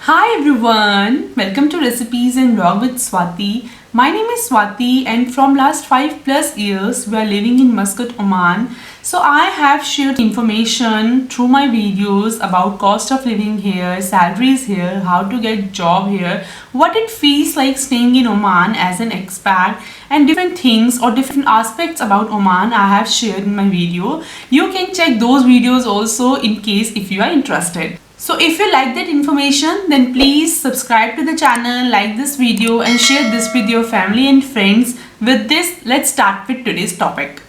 Hi everyone, welcome to Recipes and Vlog with Swati. My name is Swati and from last 5+ years we are living in Muscat, Oman. So I have shared information through my videos about cost of living here, salaries here, how to get job here, what it feels like staying in Oman as an expat, and different things or different aspects about Oman I have shared in my video. You can check those videos also in case if you are interested. So if you like that information, then please subscribe to the channel, like this video and share this with your family and friends. With this, let's start with today's topic.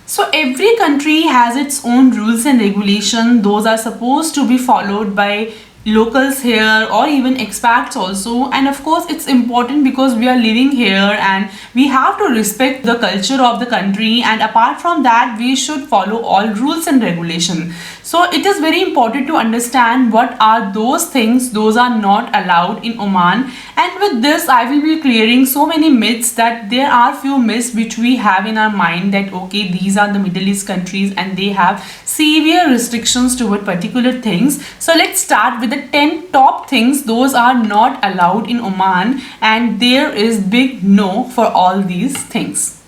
So every country has its own rules and regulations. Those are supposed to be followed by locals here or even expats also, and of course it's important because we are living here and we have to respect the culture of the country, and apart from that we should follow all rules and regulations. So it is very important to understand what are those things those are not allowed in Oman. And with this I will be clearing so many myths, that there are few myths which we have in our mind that okay, these are the Middle East countries and they have severe restrictions toward particular things. So let's start with the 10 top things those are not allowed in Oman, and there is big no for all these things.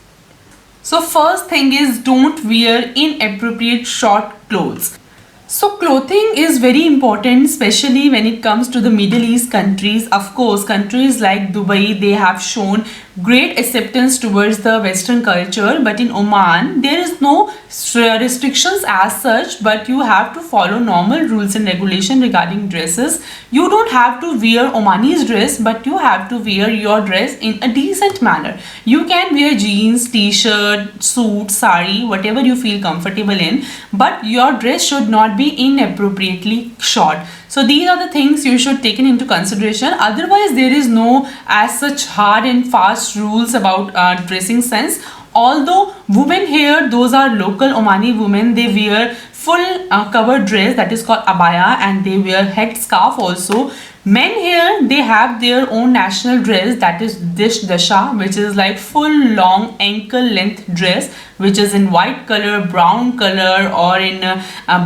So first thing is, don't wear inappropriate short clothes. So clothing is very important, especially when it comes to the Middle East countries. Of course, countries like Dubai, they have shown great acceptance towards the Western culture, but in Oman there is no restrictions as such, but you have to follow normal rules and regulation regarding dresses. You don't have to wear Omani's dress, but you have to wear your dress in a decent manner. You can wear jeans, t-shirt, suit, sari, whatever you feel comfortable in, but your dress should not be inappropriately short. So these are the things you should take into consideration. Otherwise there is no as such hard and fast rules about dressing sense. Although women here, those are local Omani women, they wear full covered dress, that is called abaya, and they wear head scarf also. Men here, they have their own national dress, that is dish dasha, which is like full long ankle length dress, which is in white color, brown color, or in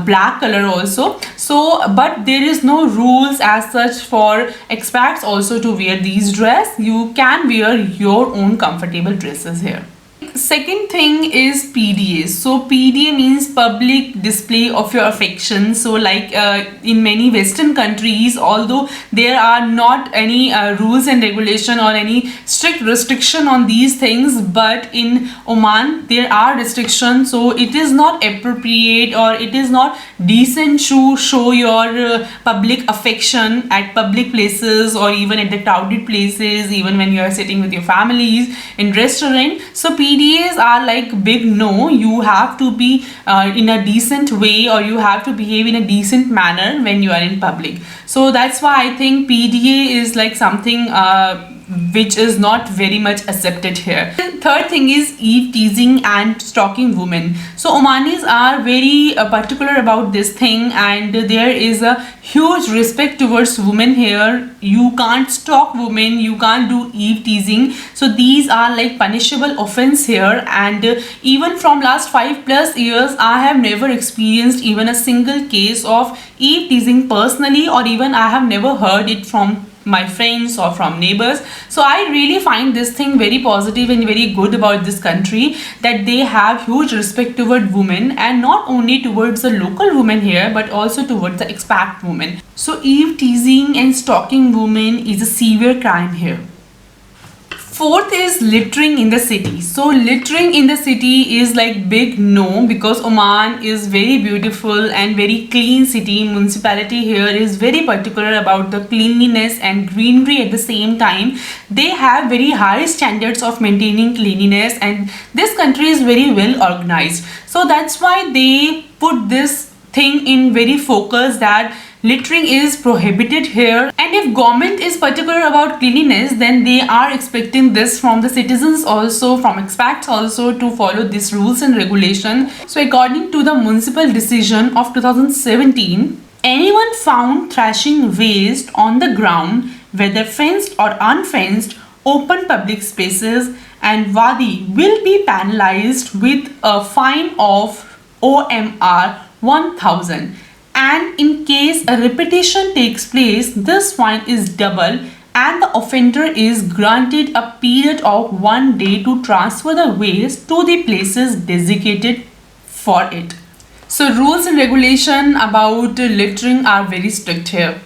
black color also. So but there is no rules as such for expats also to wear these dress. You can wear your own comfortable dresses here. Second thing is PDA. So PDA means public display of your affection. So like in many Western countries, although there are not any rules and regulation or any strict restriction on these things, but in Oman there are restrictions. So it is not appropriate or it is not decent to show your public affection at public places or even at the crowded places, even when you are sitting with your families in restaurant. So PDAs are like big no. You have to be in a decent way, or you have to behave in a decent manner when you are in public. So that's why I think PDA is like something which is not very much accepted here. Third thing is Eve-teasing and stalking women. So Omanis are very particular about this thing, and there is a huge respect towards women here. You can't stalk women, you can't do Eve-teasing. So these are like punishable offense here, and even from last 5+ years I have never experienced even a single case of Eve-teasing personally, or even I have never heard it from my friends or from neighbors. So I really find this thing very positive and very good about this country, that they have huge respect toward women, and not only towards the local women here but also towards the expat women. So Eve-teasing and stalking women is a severe crime here. Fourth is littering in the city. So littering in the city is like big no, because Oman is very beautiful and very clean city. Municipality here is very particular about the cleanliness and greenery at the same time. They have very high standards of maintaining cleanliness, and this country is very well organized. So that's why they put this thing in very focus, that littering is prohibited here. And if government is particular about cleanliness, then they are expecting this from the citizens also, from expats also, to follow these rules and regulation. So according to the municipal decision of 2017, anyone found thrashing waste on the ground, whether fenced or unfenced, open public spaces and wadi, will be penalized with a fine of OMR 1000. And in case a repetition takes place, this fine is double and the offender is granted a period of 1 day to transfer the waste to the places designated for it. So rules and regulation about littering are very strict here.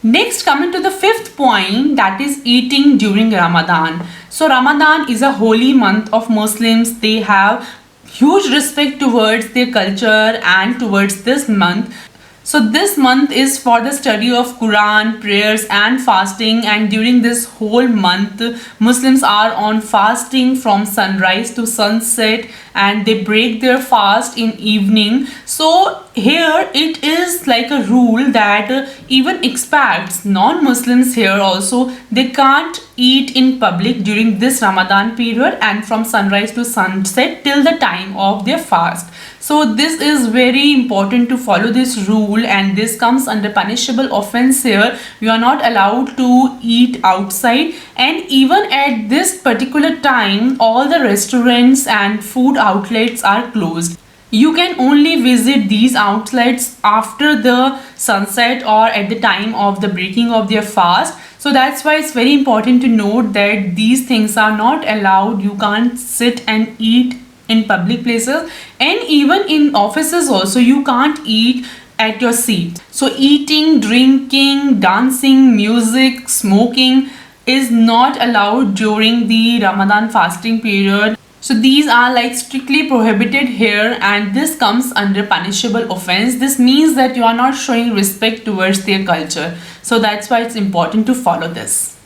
Next, coming to the fifth point, that is eating during Ramadan. So Ramadan is a holy month of Muslims. They have huge respect towards their culture and towards this month. So this month is for the study of Quran, prayers and fasting, and during this whole month Muslims are on fasting from sunrise to sunset and they break their fast in evening. So here it is like a rule that even expats, non-Muslims here also, they can't eat in public during this Ramadan period and from sunrise to sunset till the time of their fast. So this is very important to follow this rule, and this comes under punishable offense here. You are not allowed to eat outside, and even at this particular time all the restaurants and food outlets are closed. You can only visit these outlets after the sunset or at the time of the breaking of their fast. So that's why it's very important to note that these things are not allowed. You can't sit and eat in public places, and even in offices also you can't eat at your seat. So eating, drinking, dancing, music, smoking is not allowed during the Ramadan fasting period. So these are like strictly prohibited here, and this comes under punishable offense. This means that you are not showing respect towards their culture. So that's why it's important to follow this.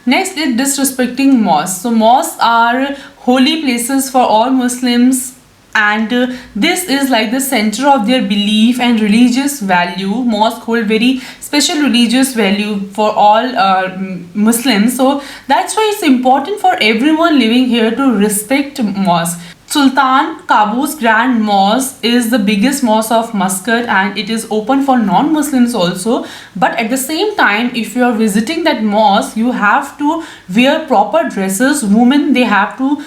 Next is disrespecting mosques. So mosques are holy places for all Muslims, and this is like the center of their belief and religious value. Mosques hold very special religious value for all Muslims. So that's why it's important for everyone living here to respect mosques. Sultan Qaboos Grand Mosque is the biggest mosque of Muscat, and it is open for non-Muslims also. But at the same time, if you are visiting that mosque, you have to wear proper dresses. Women, they have to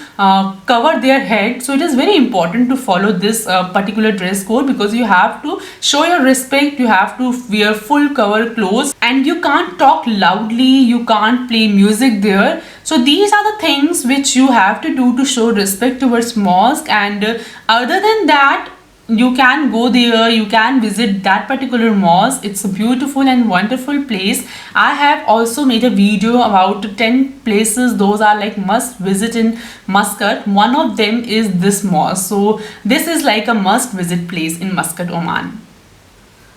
cover their head. So it is very important to follow this particular dress code, because you have to show your respect. You have to wear full cover clothes, and you can't talk loudly. You can't play music there. So these are the things which you have to do to show respect towards mosque. And other than that, you can go there, you can visit that particular mosque. It's a beautiful and wonderful place. I have also made a video about 10 places those are like must visit in Muscat. One of them is this mosque. So this is like a must visit place in Muscat, Oman.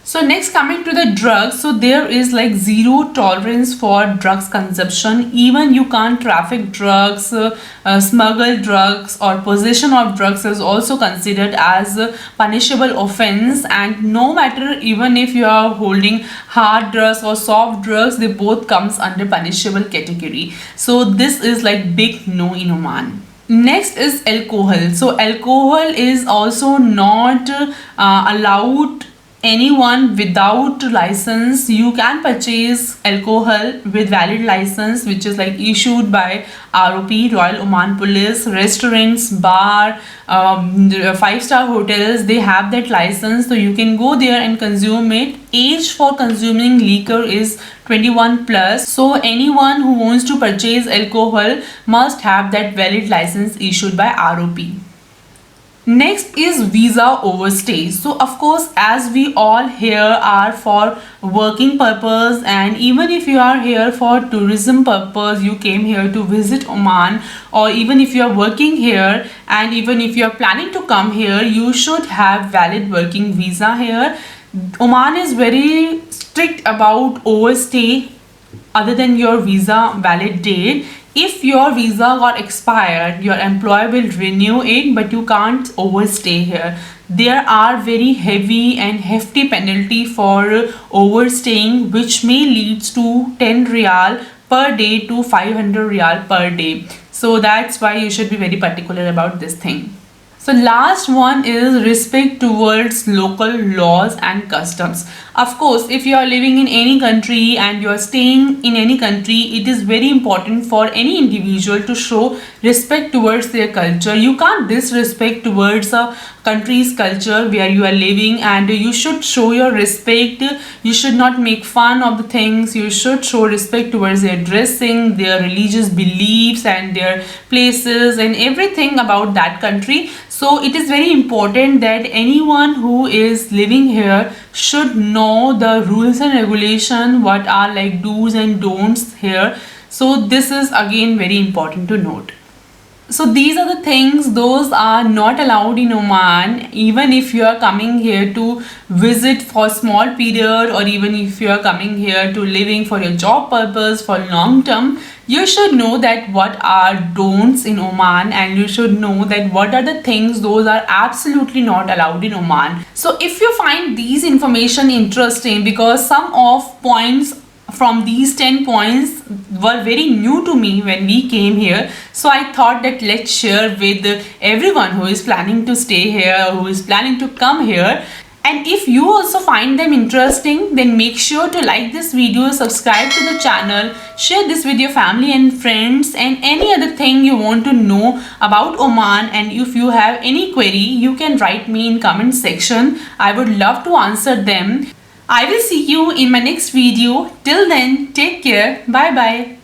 So next, coming to the drugs, so there is like zero tolerance for drugs consumption. Even you can't traffic drugs, smuggle drugs, or possession of drugs is also considered as a punishable offense. And no matter even if you are holding hard drugs or soft drugs, they both comes under punishable category. So this is like big no in Oman. Next is alcohol. So alcohol is also not allowed anyone without license. You can purchase alcohol with valid license, which is like issued by ROP, Royal Oman Police. Restaurants, bar, 5-star hotels, they have that license, so you can go there and consume it. Age for consuming liquor is 21 plus. So anyone who wants to purchase alcohol must have that valid license issued by ROP. Next is visa overstay. So of course, as we all here are for working purpose, and even if you are here for tourism purpose, you came here to visit Oman, or even if you are working here and even if you are planning to come here, you should have valid working visa here. Oman is very strict about overstay other than your visa valid date. If your visa got expired, your employer will renew it, but you can't overstay here. There are very heavy and hefty penalty for overstaying, which may lead to 10 riyal per day to 500 riyal per day. So that's why you should be very particular about this thing. So last one is respect towards local laws and customs. Of course, if you are living in any country and you are staying in any country, it is very important for any individual to show respect towards their culture. You can't disrespect towards a country's culture where you are living, and you should show your respect. You should not make fun of the things. You should show respect towards their dressing, their religious beliefs, and their places and everything about that country. So it is very important that anyone who is living here should know the rules and regulation, what are like do's and don'ts here. So this is again very important to note. So these are the things, those are not allowed in Oman. Even if you are coming here to visit for small period, or even if you are coming here to living for your job purpose for long term, you should know that what are don'ts in Oman, and you should know that what are the things those are absolutely not allowed in Oman. So if you find these information interesting, because some of points from these 10 points were very new to me when we came here, so I thought that let's share with everyone who is planning to stay here, who is planning to come here. And if you also find them interesting, then make sure to like this video, subscribe to the channel, share this with your family and friends, and any other thing you want to know about Oman. And if you have any query, you can write me in comment section. I would love to answer them. I will see you in my next video. Till then, take care. Bye bye.